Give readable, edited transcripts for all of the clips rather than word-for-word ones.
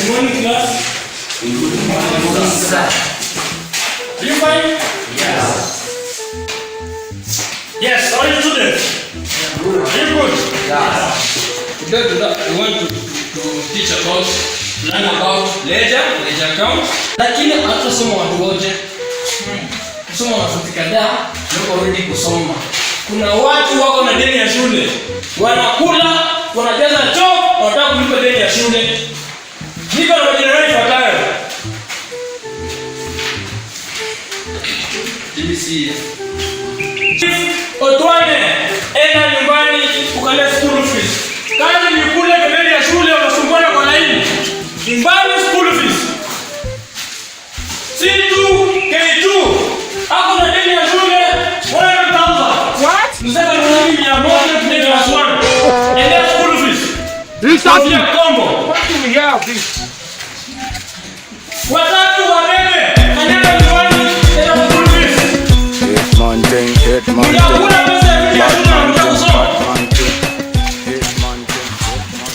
Good morning, class. Good morning, sir. Are you fine? Yes. Yes, how are you students? Good. Are you good? Yes. Today we want to teach about, learn about ledger account. Lakini hata somo watu wote. Somo wanafunzi kadhaa wako ready kusoma. Kuna watu wako na deni ya shule. Wanakula, wanajaza choo, wanataka kulipa deni ya shule. Niko na majina ifuatayo. TBC. Otwane, enda nyumbani ukale school fees. Kazi ni kule deni ya shule unasumbana kwa laini. Nyumbani school fees. C2, K2. Hapo na deni ya shule 100,000. What? Mzee ni 100 kwenye class 1. Endea school fees. This Safia combo. what do we have this? Watatu wabebe. Kanyanga nyumbani tena school fees. Hit mountain. Unakula pesa ya deni ya shule unataka kusoma.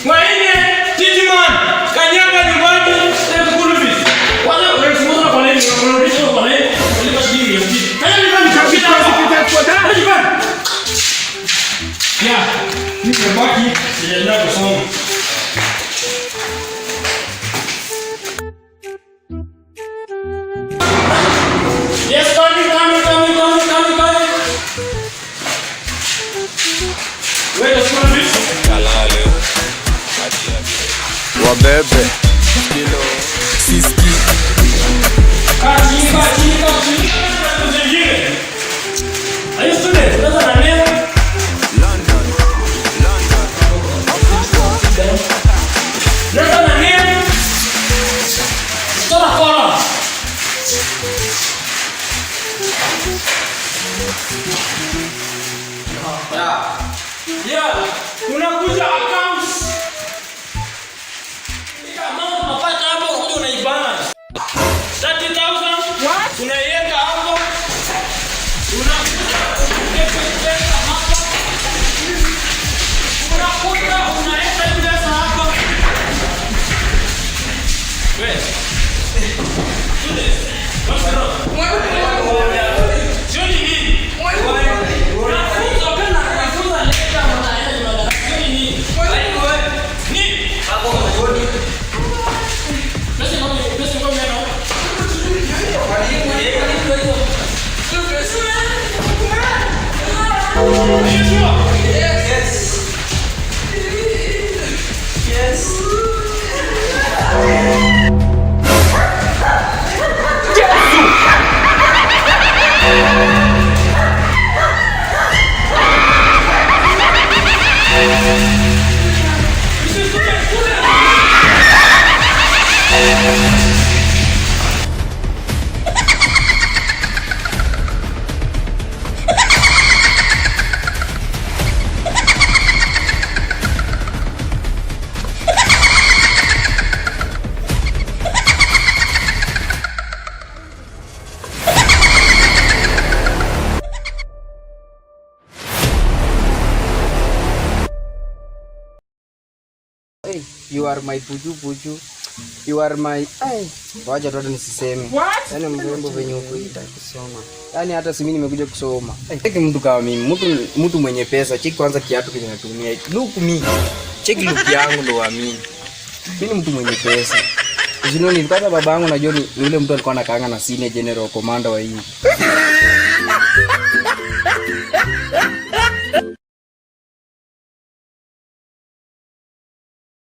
Kwa nini Tijiman kanyanga nyumbani tena school fees? Wala unasumbuka kwa nini? Unarudisha kwa nini? Unalipa shilingi 50. Kanyanga nyumbani kapita hapo. Tijiman. Ya, nimebaki sijaendelea kusoma. Yes, coming. Wait, the school fees. Wabebe. Siski. Kachi. Zingine. Are you students? Unaweza na name? Unaweza na name? Sora kola. Yeah, unakuja accounts. Ika amount unapata hapo unakuja unaibana. 30,000. What? Unaiweka hapo. Unakuja hapa. Unaweka pesa hapa. Wewe. What's wrong? Sio nini? You are my puju. You are my wacha tu nisiseme. Yaani mrembo venye ukuita kusoma. Yaani hata si mimi nimekuja kusoma. Cheki mtu kama mimi, mtu mwenye pesa, cheki kwanza kiatu kile natumia. Look me. Cheki look yangu ndo waamini. Mimi ni mtu mwenye pesa. Nilipata babangu najua ni yule mtu alikuwa anakaanga na senior general commander wa hii.